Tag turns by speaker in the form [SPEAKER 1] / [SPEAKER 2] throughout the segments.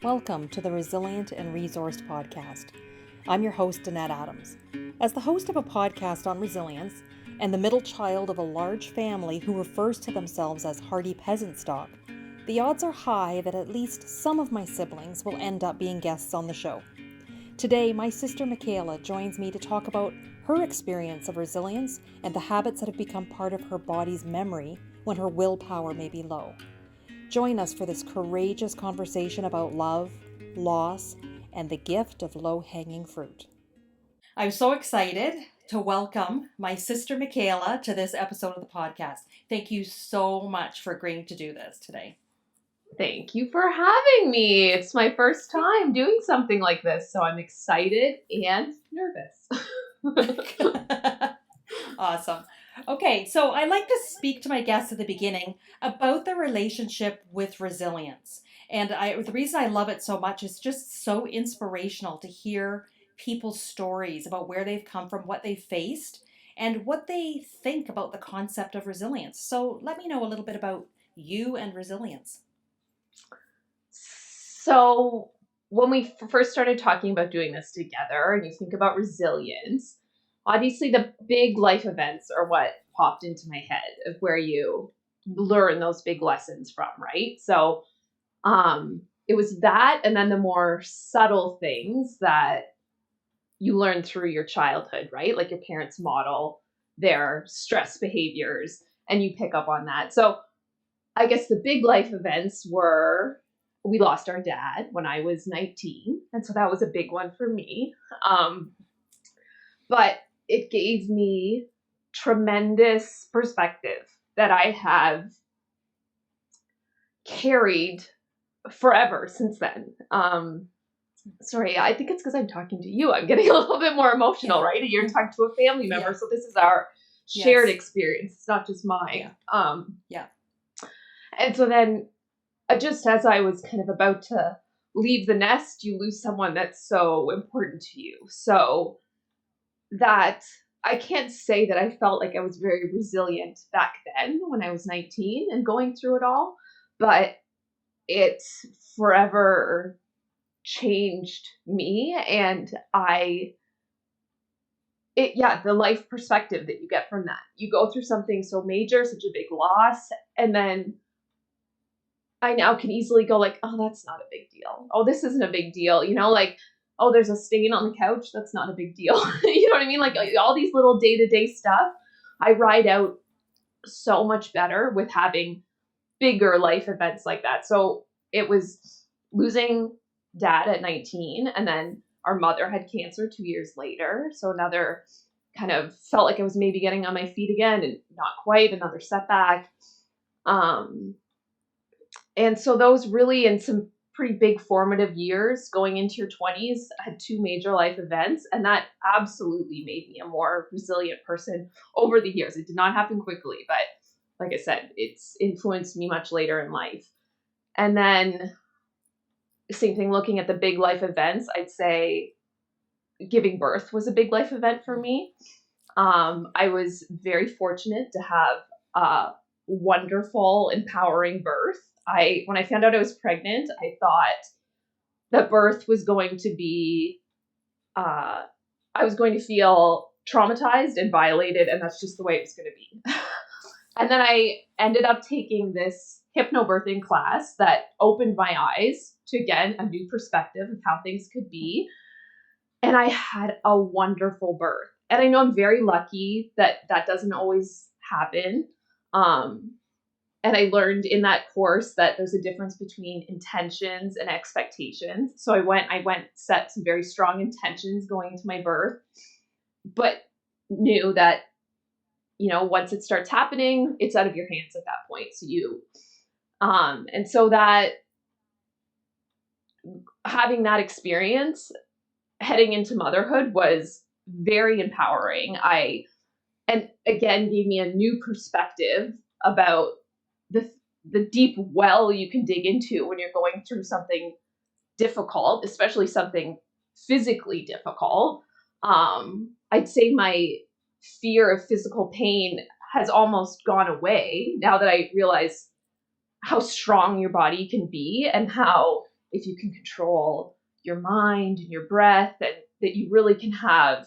[SPEAKER 1] Welcome to the Resilient and Resourced podcast. I'm your host, Danette Adams. As the host of a podcast on resilience and the middle child of a large family who refers to themselves as hardy peasant stock, the odds are high that at least some of my siblings will end up being guests on the show. Today, my sister Micaela joins me to talk about her experience of resilience and the habits that have become part of her body's memory when her willpower may be low. Join us for this courageous conversation about love, loss, and the gift of low-hanging fruit. I'm so excited to welcome my sister Micaela to this episode of the podcast. Thank you so much for agreeing to do this today.
[SPEAKER 2] Thank you for having me. It's my first time doing something like this, so I'm excited and nervous.
[SPEAKER 1] Awesome. Okay, so I like to speak to my guests at the beginning about the relationship with resilience. And the reason I love it so much is just so inspirational to hear people's stories about where they've come from, what they've faced, and what they think about the concept of resilience. So let me know a little bit about you and resilience.
[SPEAKER 2] So when we first started talking about doing this together, and you think about resilience, obviously the big life events are what popped into my head of where you learn those big lessons from, right? So it was that, and then the more subtle things that you learn through your childhood, right? Like your parents model their stress behaviors and you pick up on that. So I guess the big life events were we lost our dad when I was 19. And so that was a big one for me. But it gave me tremendous perspective that I have carried forever since then. Sorry, I think it's because I'm talking to you. I'm getting a little bit more emotional, right? You're talking to a family member, so this is our shared experience. It's not just mine. And so then, just as I was kind of about to leave the nest, you lose someone that's so important to you. So that I can't say that I felt like I was very resilient back then when I was 19 and going through it all, but it forever changed me. And the life perspective that you get from that. You go through something so major, such a big loss, and then I now can easily go like, oh, that's not a big deal. Oh, this isn't a big deal. Oh, there's a stain on the couch. That's not a big deal. You know what I mean? Like all these little day-to-day stuff, I ride out so much better with having bigger life events like that. So it was losing dad at 19, and then our mother had cancer 2 years later. So another kind of felt like I was maybe getting on my feet again, and not quite, another setback. And so those really, in some pretty big formative years going into your 20s, I had two major life events, and that absolutely made me a more resilient person over the years. It did not happen quickly, but like I said, it's influenced me much later in life. And then same thing, looking at the big life events, I'd say giving birth was a big life event for me. I was very fortunate to have a wonderful, empowering birth. When I found out I was pregnant, I thought that birth was going to be, I was going to feel traumatized and violated, and that's just the way it was going to be. And then I ended up taking this hypnobirthing class that opened my eyes to, again, a new perspective of how things could be. And I had a wonderful birth. And I know I'm very lucky that doesn't always happen. And I learned in that course that there's a difference between intentions and expectations. So I went, set some very strong intentions going into my birth, but knew that, once it starts happening, it's out of your hands at that point. So and so that having that experience heading into motherhood was very empowering. And again, gave me a new perspective about the deep well you can dig into when you're going through something difficult, especially something physically difficult. I'd say my fear of physical pain has almost gone away now that I realize how strong your body can be and how if you can control your mind and your breath, and that you really can have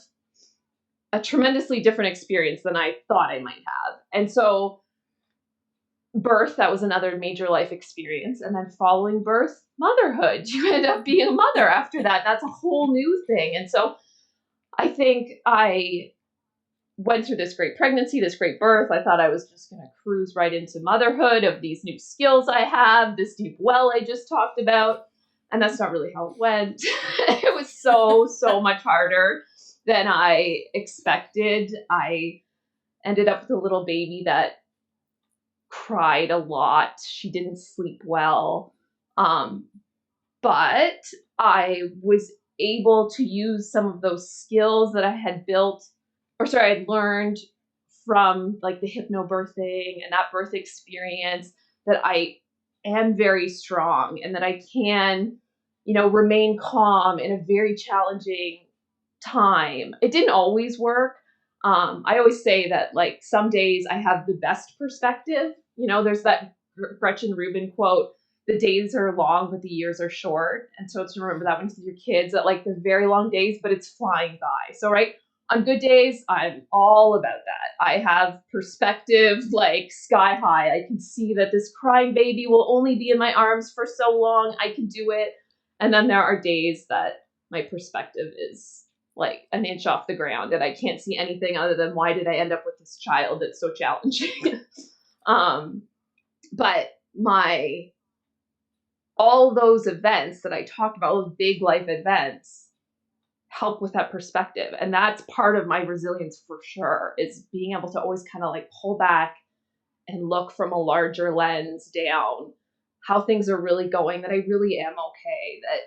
[SPEAKER 2] a tremendously different experience than I thought I might have. And so birth, that was another major life experience. And then following birth, motherhood. You end up being a mother after that. That's a whole new thing. And so I think I went through this great pregnancy, this great birth. I thought I was just going to cruise right into motherhood of these new skills I have, this deep well I just talked about. And that's not really how it went. It was so much harder than I expected. I ended up with a little baby that cried a lot. She didn't sleep well. But I was able to use some of those skills that I had I'd learned from like the hypnobirthing and that birth experience, that I am very strong and that I can, remain calm in a very challenging time. It didn't always work. I always say that like some days I have the best perspective. There's that Gretchen Rubin quote, the days are long, but the years are short. And so to remember that with your kids, that like they're very long days, but it's flying by. So, right, on good days, I'm all about that. I have perspective like sky high. I can see that this crying baby will only be in my arms for so long. I can do it. And then there are days that my perspective is like an inch off the ground and I can't see anything other than why did I end up with this child that's so challenging. But all those events that I talked about, those big life events, help with that perspective. And that's part of my resilience for sure, is being able to always kind of like pull back and look from a larger lens down how things are really going, that I really am okay, that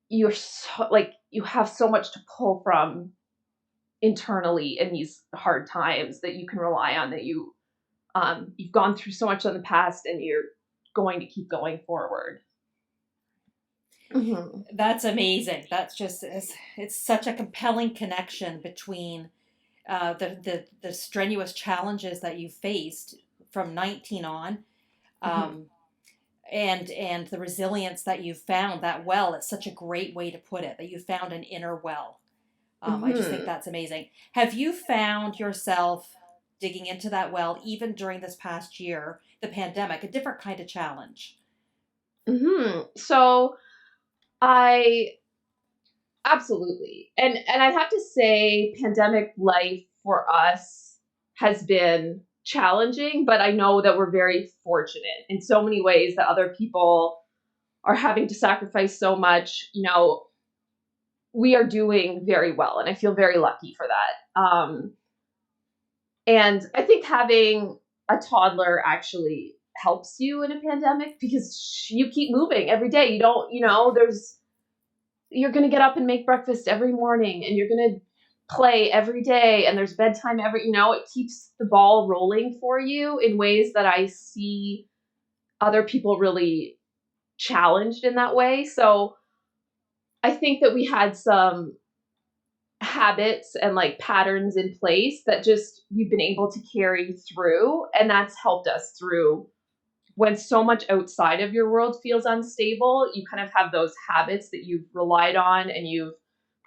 [SPEAKER 2] you're so, like, you have so much to pull from internally in these hard times that you can rely on, that you've gone through so much in the past and you're going to keep going forward.
[SPEAKER 1] Mm-hmm. That's amazing. That's just, it's such a compelling connection between the strenuous challenges that you faced from 19 on, and the resilience that you found, that well. It's such a great way to put it, that you found an inner well. I just think that's amazing. Have you found yourself digging into that well, even during this past year, the pandemic, a different kind of challenge?
[SPEAKER 2] So absolutely. And I'd have to say pandemic life for us has been challenging, but I know that we're very fortunate in so many ways that other people are having to sacrifice so much. We are doing very well, and I feel very lucky for that. And I think having a toddler actually helps you in a pandemic, because you keep moving every day. You don't, you're going to get up and make breakfast every morning, and you're going to play every day, and there's bedtime it keeps the ball rolling for you in ways that I see other people really challenged in that way. So I think that we had some habits and like patterns in place that just we've been able to carry through, and that's helped us through when so much outside of your world feels unstable. You kind of have those habits that you've relied on and you've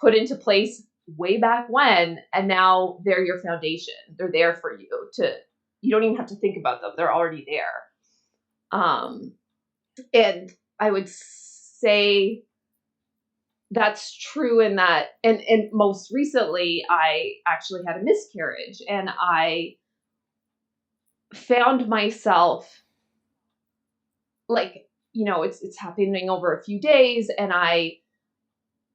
[SPEAKER 2] put into place way back when, and now they're your foundation. They're there for you you don't even have to think about them. They're already there. And I would say that's true in that, and most recently I actually had a miscarriage, and I found myself like, it's happening over a few days, and I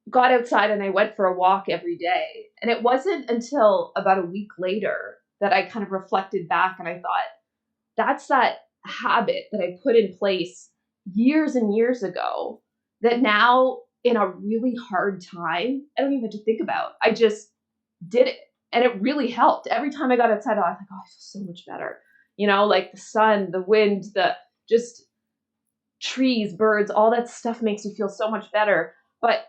[SPEAKER 2] got outside and I went for a walk every day. And it wasn't until about a week later that I kind of reflected back and I thought, that's that habit that I put in place years and years ago that now in a really hard time, I don't even have to think about. I just did it. And it really helped. Every time I got outside, I was like, oh, I feel so much better. Like the sun, the wind, the just trees, birds, all that stuff makes you feel so much better. But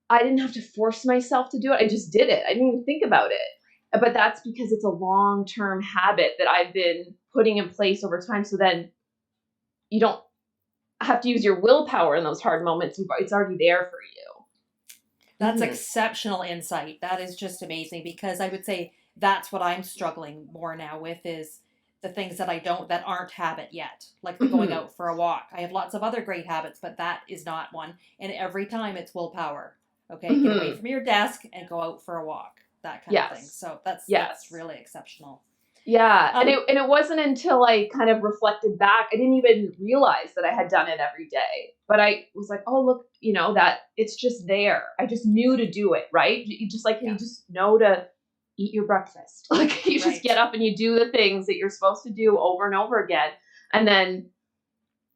[SPEAKER 2] I didn't have to force myself to do it. I just did it. I didn't even think about it. But that's because it's a long-term habit that I've been putting in place over time. So then have to use your willpower in those hard moments. It's already there for you.
[SPEAKER 1] That's exceptional insight. That is just amazing, because I would say that's what I'm struggling more now with, is the things that that aren't habit yet, like the going out for a walk. I have lots of other great habits, but that is not one. And every time it's willpower. Okay, get away from your desk and go out for a walk. That kind of thing. So that's really exceptional.
[SPEAKER 2] Yeah, and it wasn't until I kind of reflected back, I didn't even realize that I had done it every day. But I was like, oh, look, that it's just there. I just knew to do it, right? You just you just know to eat your breakfast. Like you just get up and you do the things that you're supposed to do over and over again. And then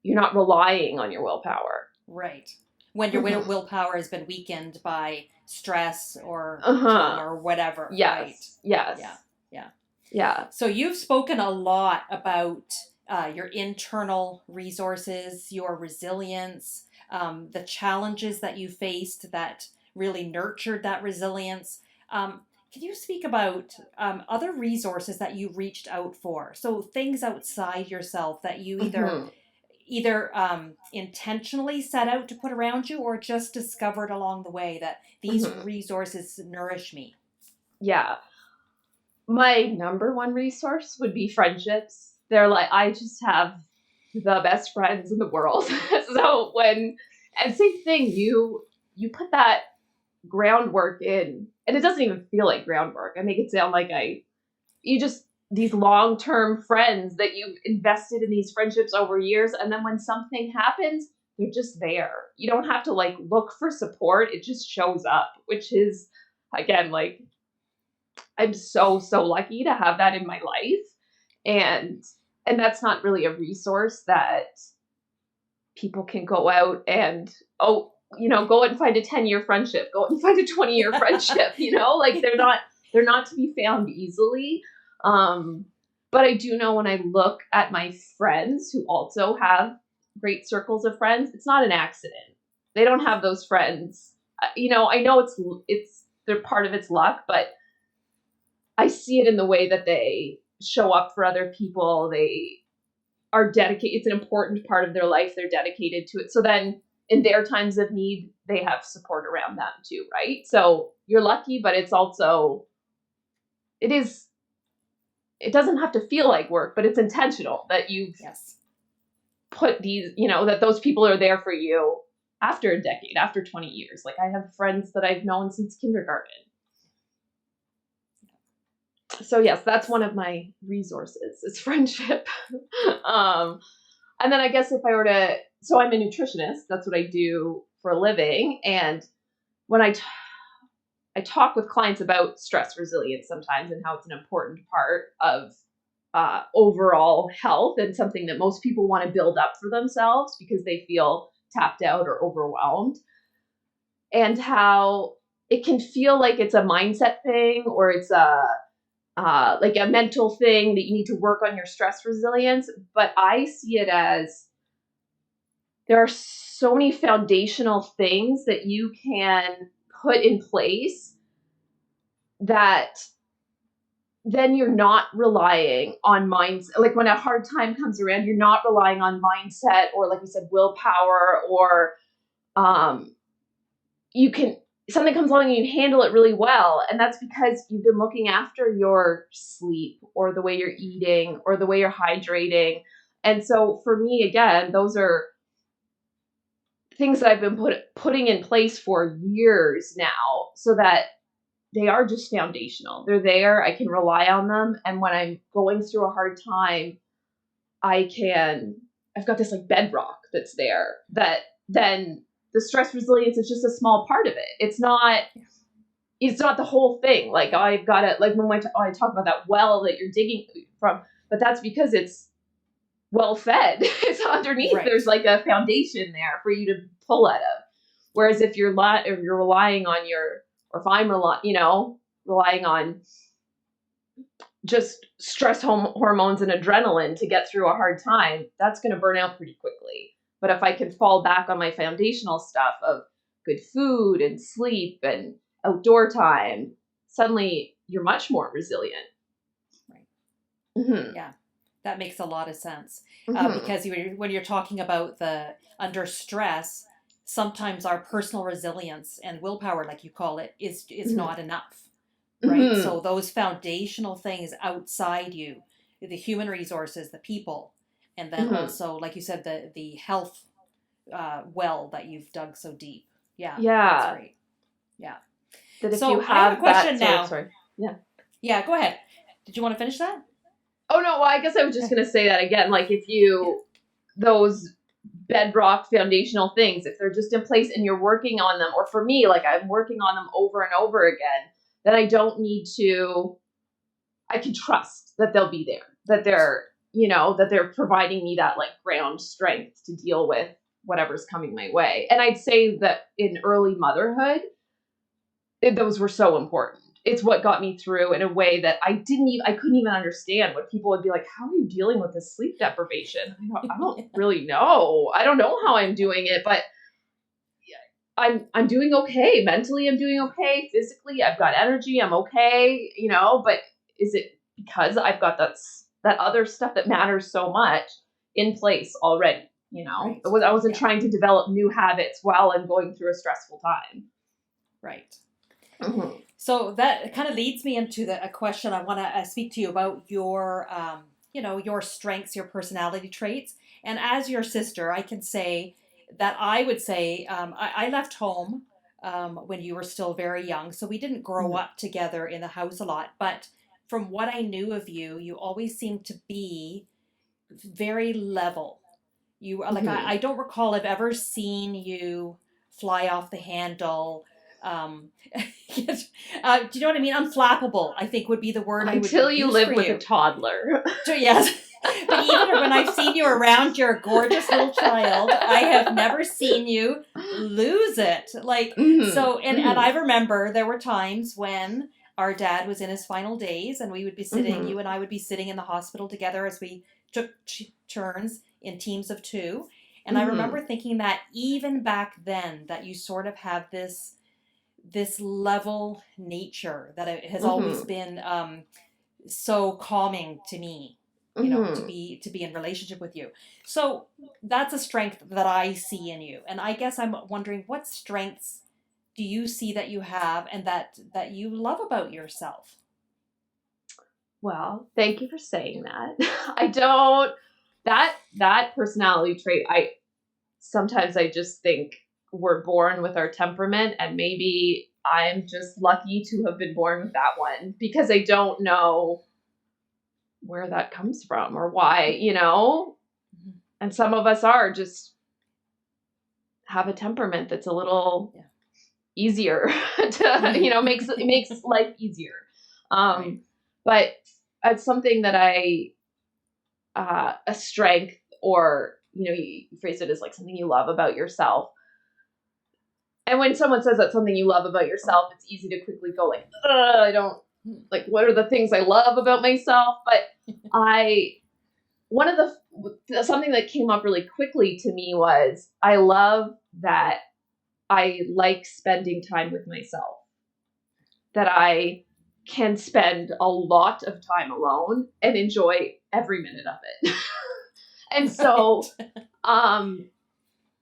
[SPEAKER 2] you're not relying on your willpower.
[SPEAKER 1] Right. When your willpower has been weakened by stress or trauma or whatever.
[SPEAKER 2] Yes.
[SPEAKER 1] Right.
[SPEAKER 2] Yes. Yeah.
[SPEAKER 1] So you've spoken a lot about your internal resources, your resilience, the challenges that you faced that really nurtured that resilience. Can you speak about other resources that you reached out for? So things outside yourself that you either intentionally set out to put around you, or just discovered along the way that these resources nourish me?
[SPEAKER 2] Yeah. My number one resource would be friendships. They're I just have the best friends in the world. So and same thing, you put that groundwork in, and it doesn't even feel like groundwork. I make it sound like these long-term friends that you've invested in these friendships over years. And then when something happens, they're just there. You don't have to look for support. It just shows up, which is, again, I'm so, so lucky to have that in my life. And that's not really a resource that people can go out and, go out and find a 10-year friendship, go out and find a 20-year friendship, they're not to be found easily. But I do know, when I look at my friends who also have great circles of friends, it's not an accident. They don't have those friends. I know they're part of it's luck, but I see it in the way that they show up for other people. They are dedicated. It's an important part of their life. They're dedicated to it. So then in their times of need, they have support around them too, right? So you're lucky, but it's also, it doesn't have to feel like work, but it's intentional that you've put these, that those people are there for you after a decade, after 20 years. I have friends that I've known since kindergarten. So yes, that's one of my resources, is friendship. And then I guess if I were to, so I'm a nutritionist, that's what I do for a living. And when I talk with clients about stress resilience sometimes, and how it's an important part of overall health, and something that most people want to build up for themselves because they feel tapped out or overwhelmed, and how it can feel like it's a mindset thing, or it's a mental thing that you need to work on your stress resilience. But I see it as, there are so many foundational things that you can put in place that then you're not relying on mindset. When a hard time comes around, you're not relying on mindset, or like we said, willpower, or something comes along and you handle it really well. And that's because you've been looking after your sleep, or the way you're eating, or the way you're hydrating. And so for me, again, those are things that I've been putting in place for years now, so that they are just foundational. They're there. I can rely on them. And when I'm going through a hard time, I've got this bedrock that's there, that then the stress resilience is just a small part of it. It's not the whole thing. I've got it, when I talk about that well that you're digging from, but that's because it's well fed. It's underneath. Right. There's a foundation there for you to pull out of. Whereas if you're relying on or if I'm relying on just stress hormones and adrenaline to get through a hard time, that's going to burn out pretty quickly. But if I can fall back on my foundational stuff of good food and sleep and outdoor time, suddenly you're much more resilient.
[SPEAKER 1] Right. Yeah. That makes a lot of sense.
[SPEAKER 2] Mm-hmm.
[SPEAKER 1] Because when you're talking about the under stress, sometimes our personal resilience and willpower, like you call it, is
[SPEAKER 2] Mm-hmm.
[SPEAKER 1] not enough, right?
[SPEAKER 2] Mm-hmm.
[SPEAKER 1] So those foundational things outside you, the human resources, the people, and then
[SPEAKER 2] Mm-hmm.
[SPEAKER 1] also, like you said, the health well that you've dug so deep. Yeah, that's
[SPEAKER 2] Yeah.
[SPEAKER 1] great. Yeah.
[SPEAKER 2] That if you
[SPEAKER 1] So I have a
[SPEAKER 2] have that
[SPEAKER 1] question
[SPEAKER 2] sort of,
[SPEAKER 1] now.
[SPEAKER 2] sorry. Yeah.
[SPEAKER 1] Yeah, go ahead. Did you want to finish that?
[SPEAKER 2] Oh no, well, I guess I was just gonna say that again. Like if
[SPEAKER 1] Yeah.
[SPEAKER 2] you those bedrock foundational things, if they're just in place and you're working on them, or for me, like I'm working on them over and over again, then I don't need to, I can trust that they'll be there, that they're, that they're providing me that like ground strength to deal with whatever's coming my way. And I'd say that in early motherhood, those were so important. It's what got me through in a way that I couldn't even understand. When people would be like, how are you dealing with this sleep deprivation? I don't really know. I don't know how I'm doing it, but I'm doing okay. Mentally, I'm doing okay. Physically, I've got energy. I'm okay, but is it because I've got that other stuff that matters so much in place already?
[SPEAKER 1] Right.
[SPEAKER 2] I wasn't
[SPEAKER 1] Yeah.
[SPEAKER 2] trying to develop new habits while I'm going through a stressful time.
[SPEAKER 1] Right.
[SPEAKER 2] Mm-hmm.
[SPEAKER 1] So that kind of leads me into a question I want to speak to you about your strengths, your personality traits. And as your sister, I can say that I would say I left home when you were still very young, so we didn't grow
[SPEAKER 2] Mm-hmm.
[SPEAKER 1] up together in the house a lot. But from what I knew of you, you always seemed to be very level. You like
[SPEAKER 2] Mm-hmm.
[SPEAKER 1] I don't recall I've ever seen you fly off the handle. Do you know what I mean? Unflappable, I think would be the word I would
[SPEAKER 2] Until you
[SPEAKER 1] use
[SPEAKER 2] live
[SPEAKER 1] for
[SPEAKER 2] with a
[SPEAKER 1] you.
[SPEAKER 2] toddler.
[SPEAKER 1] So yes, but even when I've seen you around your gorgeous little child, I have never seen you lose it. Like
[SPEAKER 2] Mm-hmm.
[SPEAKER 1] so, and
[SPEAKER 2] Mm-hmm.
[SPEAKER 1] I remember there were times when our dad was in his final days, and we would be sitting,
[SPEAKER 2] Mm-hmm.
[SPEAKER 1] you and I would be sitting in the hospital together as we took turns in teams of two. And I
[SPEAKER 2] Mm-hmm.
[SPEAKER 1] remember thinking that even back then, that you sort of have this level nature that it has always
[SPEAKER 2] Mm-hmm.
[SPEAKER 1] been so calming to me, to
[SPEAKER 2] Mm-hmm.
[SPEAKER 1] be in relationship with you. So that's a strength that I see in you, and I guess I'm wondering what strengths do you see that you have and that you love about yourself.
[SPEAKER 2] Well, thank you for saying that. I don't that personality trait, I just think we're born with our temperament, and maybe I'm just lucky to have been born with that one because I don't know where that comes from or why.
[SPEAKER 1] Mhm.
[SPEAKER 2] And some of us are just have a temperament that's a little
[SPEAKER 1] Yeah.
[SPEAKER 2] easier to, makes life easier.
[SPEAKER 1] Right.
[SPEAKER 2] Um, but it's something that a strength, or, you phrase it as like something you love about yourself. And when someone says that's something you love about yourself, it's easy to quickly go like, I don't, like, what are the things I love about myself? But one of something that came up really quickly to me was I love that I like spending time with myself, that I can spend a lot of time alone and enjoy every minute of it. And so,
[SPEAKER 1] Right.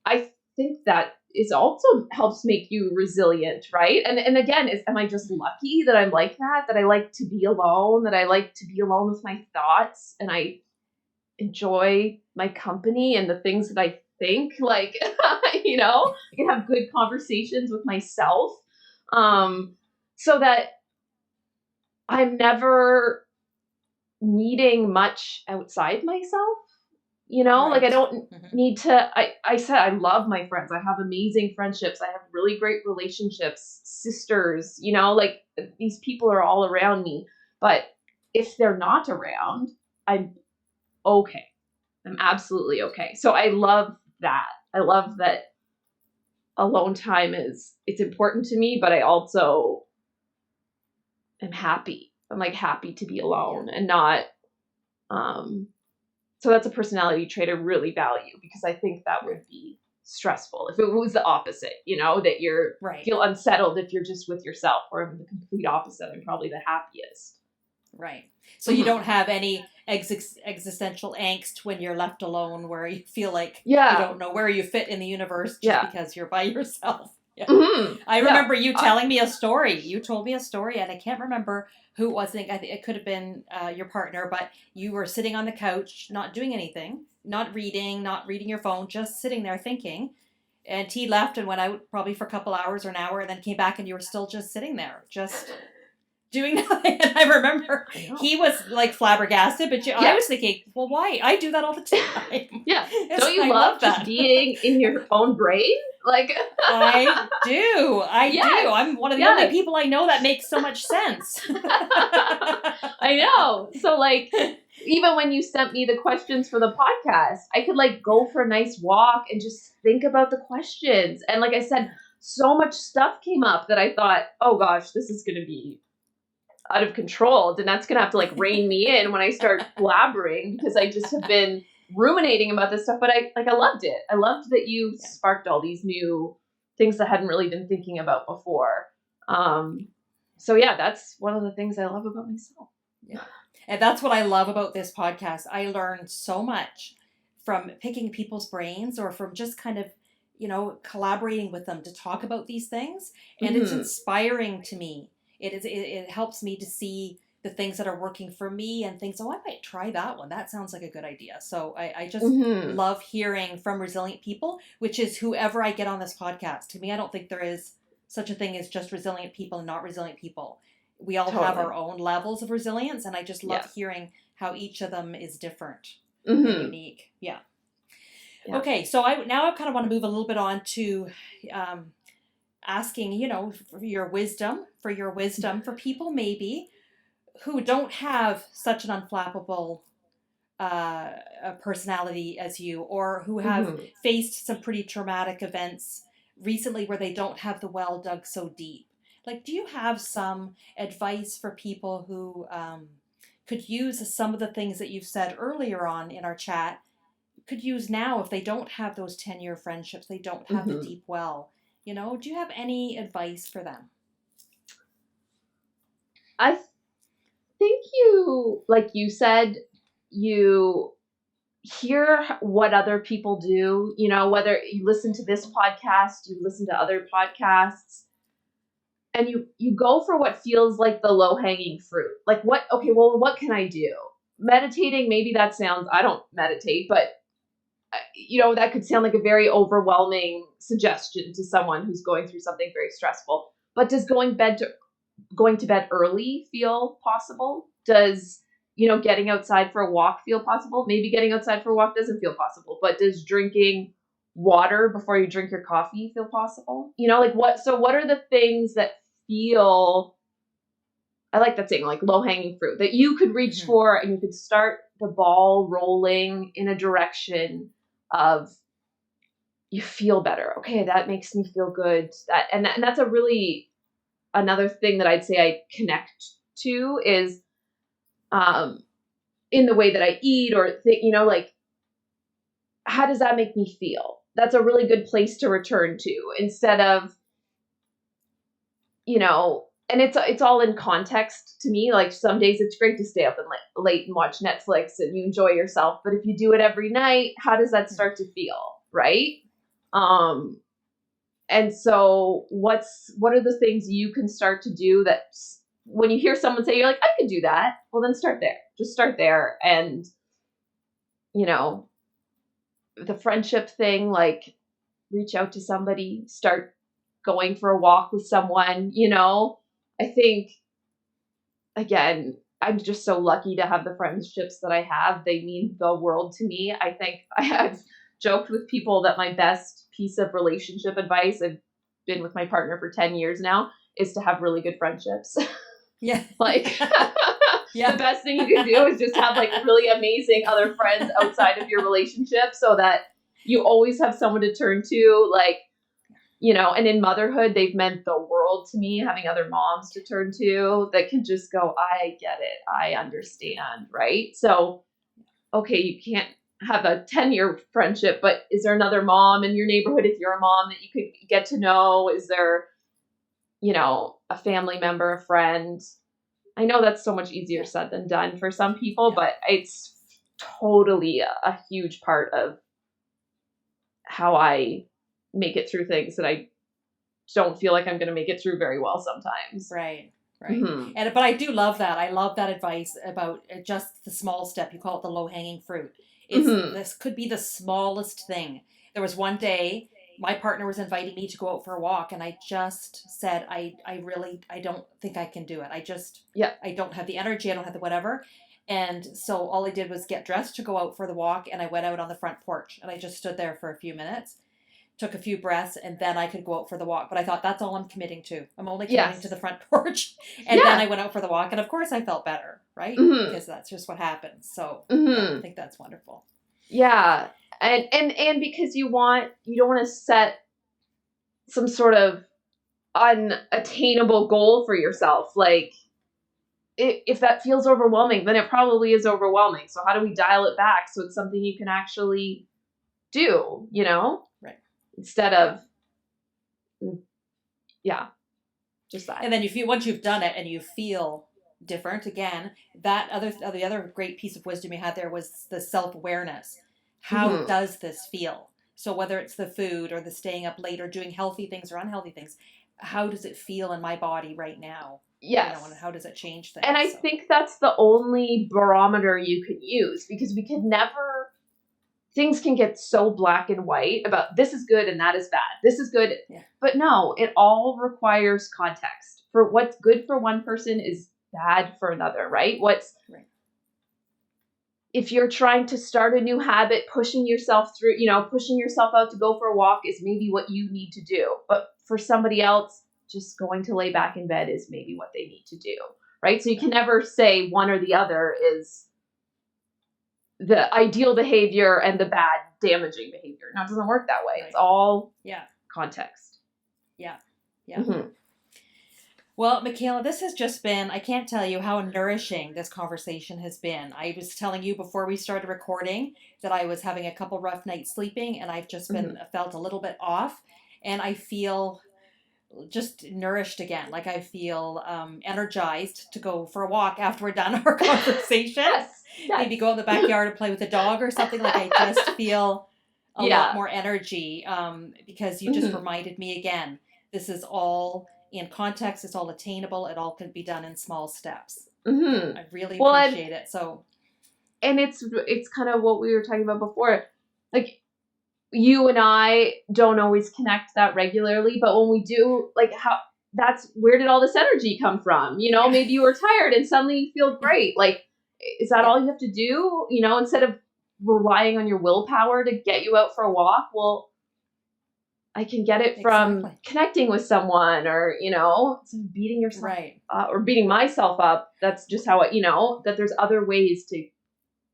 [SPEAKER 2] I think that is also helps make you resilient, right? And again, am I just lucky that I'm like that? That I like to be alone? That I like to be alone with my thoughts, and I enjoy my company and the things that I think? Like, I can have good conversations with myself, so that I'm never needing much outside myself. Like I
[SPEAKER 1] Right.
[SPEAKER 2] don't
[SPEAKER 1] Hmm.
[SPEAKER 2] need to, I said, I love my friends. I have amazing friendships. I have really great relationships, sisters, like these people are all around me. But if they're not around, I'm okay. I'm absolutely okay. So I love that. I love that alone time it's important to me, but I also am happy. I'm like happy to be
[SPEAKER 1] Yeah.
[SPEAKER 2] alone and not, so that's a personality trait I really value, because I think that
[SPEAKER 1] Right.
[SPEAKER 2] would be stressful if it was the opposite, that you're
[SPEAKER 1] Right.
[SPEAKER 2] feel unsettled if you're just with yourself, or I'm the complete opposite. I'm probably the happiest.
[SPEAKER 1] Right. So you don't
[SPEAKER 2] Hmm.
[SPEAKER 1] have any. existential angst when you're left alone, where you feel like you
[SPEAKER 2] Yeah.
[SPEAKER 1] don't know where you fit in the universe just
[SPEAKER 2] Yeah.
[SPEAKER 1] because you're by yourself. Yeah.
[SPEAKER 2] Mm-hmm.
[SPEAKER 1] I
[SPEAKER 2] Yeah.
[SPEAKER 1] remember you telling me a story. You told me a story, and I can't remember who it was. I think it could have been your partner, but you were sitting on the couch, not doing anything, not reading your phone, just sitting there thinking. And he left and went out probably for a couple hours or an hour, and then came back, and you were still just sitting there, just doing nothing. And I remember
[SPEAKER 2] I know.
[SPEAKER 1] he was like flabbergasted, but I
[SPEAKER 2] Yeah.
[SPEAKER 1] was thinking, well, why? I do that all the time.
[SPEAKER 2] Yeah.
[SPEAKER 1] It's-
[SPEAKER 2] Don't you
[SPEAKER 1] I
[SPEAKER 2] love just
[SPEAKER 1] that.
[SPEAKER 2] being in your own brain? Like,
[SPEAKER 1] I do. I
[SPEAKER 2] Yes.
[SPEAKER 1] do. I'm one of the
[SPEAKER 2] Yes.
[SPEAKER 1] only people I know that makes so much sense.
[SPEAKER 2] I know. So like, even when you sent me the questions for the podcast, I could like go for a nice walk and just think about the questions. And like I said, so much stuff came up that I thought, oh gosh, this is going to be out of control. And that's going to have to like rein me in when I start blabbering, because I just have been ruminating about this stuff. But I loved it. I loved that you sparked all these new things that I hadn't really been thinking about before. So yeah, that's one of the things I love about myself.
[SPEAKER 1] Yeah. And that's what I love about this podcast. I learned so much from picking people's brains, or from just kind of, collaborating with them to talk about these things. And it's inspiring to me. It helps me to see the things that are working for me, and things, oh, I might try that one. That sounds like a good idea. So I just love hearing from resilient people, which is whoever I get on this podcast. To me, I don't think there is such a thing as just resilient people and not resilient people. We all have our own levels of resilience, and I just love hearing how each of them is different and unique. Yeah. Okay, so now I kind of want to move a little bit on to asking, for your wisdom for people maybe who don't have such an unflappable personality as you, or who have faced some pretty traumatic events recently where they don't have the well dug so deep. Like, do you have some advice for people who could use some of the things that you've said earlier on in our chat, could use now if they don't have those 10-year friendships, they don't have the deep well? Do you have any advice for them?
[SPEAKER 2] I think you, like you said, you hear what other people do, whether you listen to this podcast, you listen to other podcasts, and you go for what feels like the low-hanging fruit. Like, what can I do? Meditating, maybe that sounds, I don't meditate, but that could sound like a very overwhelming suggestion to someone who's going through something very stressful. But does going to bed early feel possible? Does, getting outside for a walk feel possible? Maybe getting outside for a walk doesn't feel possible, but does drinking water before you drink your coffee feel possible? What are the things that feel, I like that saying, like low-hanging fruit, that you could reach for, and you could start the ball rolling in a direction of, you feel better. Okay, that makes me feel good. And that's a really, another thing that I'd say I connect to is in the way that I eat, or think, like, how does that make me feel? That's a really good place to return to, instead of, and it's all in context to me. Like, some days it's great to stay up and late and watch Netflix and you enjoy yourself. But if you do it every night, how does that start to feel? Right. And so what are the things you can start to do that when you hear someone say, you're like, I could do that. Well, then start there. Just start there. And, the friendship thing, like, reach out to somebody, start going for a walk with someone, I think, again, I'm just so lucky to have the friendships that I have. They mean the world to me. I think I have joked with people that my best piece of relationship advice, I've been with my partner for 10 years now, is to have really good friendships.
[SPEAKER 1] Yeah.
[SPEAKER 2] Like, the best thing you can do is just have like really amazing other friends outside of your relationship, so that you always have someone to turn to. Like, and in motherhood, they've meant the world to me, having other moms to turn to that can just go, I get it, I understand, right? So, okay, you can't have a 10-year friendship, but is there another mom in your neighborhood, if you're a mom, that you could get to know? Is there, a family member, a friend, I know that's so much easier said than done for some people,
[SPEAKER 1] Yeah.
[SPEAKER 2] but it's totally a huge part of how I make it through things that I don't feel like I'm going to make it through very well sometimes.
[SPEAKER 1] Right.
[SPEAKER 2] Mm-hmm.
[SPEAKER 1] But I do love that. I love that advice about just the small step. You call it the low-hanging fruit. This could be the smallest thing. There was one day my partner was inviting me to go out for a walk, and I just said, I don't think I can do it. I don't have the energy. I don't have the whatever. And so all I did was get dressed to go out for the walk, and I went out on the front porch, and I just stood there for a few minutes, took a few breaths, and then I could go out for the walk. But I thought, that's all I'm committing to. I'm only committing to the front porch. And then I went out for the walk, and of course I felt better, right? Because that's just what happens. So I think that's wonderful.
[SPEAKER 2] Yeah. And because you don't want to set some sort of unattainable goal for yourself. Like, if that feels overwhelming, then it probably is overwhelming. So how do we dial it back so it's something you can actually do,
[SPEAKER 1] Right.
[SPEAKER 2] Instead of, just that.
[SPEAKER 1] And then once you've done it and you feel different again, the other great piece of wisdom you had there was the self-awareness. How does this feel? So whether it's the food or the staying up late or doing healthy things or unhealthy things, how does it feel in my body right now?
[SPEAKER 2] Yes.
[SPEAKER 1] And how does it change things?
[SPEAKER 2] And I think that's the only barometer you can use, because things can get so black and white about this is good and that is bad. This is good.
[SPEAKER 1] Yeah.
[SPEAKER 2] But no, it all requires context. For what's good for one person is bad for another, right?
[SPEAKER 1] Right.
[SPEAKER 2] If you're trying to start a new habit, pushing yourself out to go for a walk is maybe what you need to do. But for somebody else, just going to lay back in bed is maybe what they need to do, right? So you can never say one or the other is the ideal behavior and the bad, damaging behavior. No, it doesn't work that way. Right. It's all context.
[SPEAKER 1] Yeah.
[SPEAKER 2] Mm-hmm.
[SPEAKER 1] Well, Micaela, this has just been, I can't tell you how nourishing this conversation has been. I was telling you before we started recording that I was having a couple rough nights sleeping, and I've just felt a little bit off, and I feel just nourished again. Like I feel energized to go for a walk after we're done our conversation.
[SPEAKER 2] Yes.
[SPEAKER 1] Maybe go in the backyard and play with the dog or something. Like I just feel a lot more energy because you just reminded me again, this is all in context, it's all attainable, it all can be done in small steps. I really appreciate it. So,
[SPEAKER 2] and it's kind of what we were talking about before. Like, you and I don't always connect that regularly, but when we do, where did all this energy come from? Maybe you were tired and suddenly you feel great. Like, is that all you have to do? Instead of relying on your willpower to get you out for a walk, well, I can get it from connecting with someone, or, instead of beating yourself or beating myself up. That's just how that there's other ways to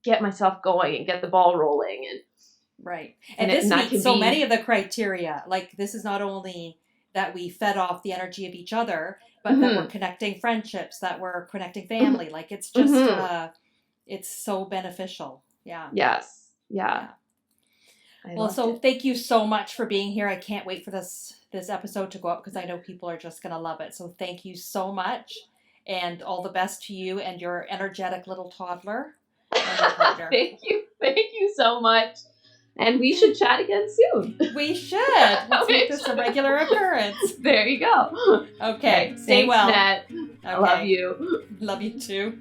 [SPEAKER 2] get myself going and get the ball rolling.
[SPEAKER 1] And this meets so many of the criteria. Like, this is not only that we fed off the energy of each other, but that we're connecting friendships, that we're connecting family. Like, it's just, it's so beneficial. Yeah.
[SPEAKER 2] Yes. Yeah.
[SPEAKER 1] Well, so thank you so much for being here. I can't wait for this episode to go up because I know people are just going to love it. So thank you so much, and all the best to you and your energetic little toddler and your partner.
[SPEAKER 2] Thank you so much. And we should chat again soon.
[SPEAKER 1] We should. Let's make this a regular occurrence.
[SPEAKER 2] There you go.
[SPEAKER 1] Okay. Stay well.
[SPEAKER 2] Nat. Okay. I love you.
[SPEAKER 1] Love you too.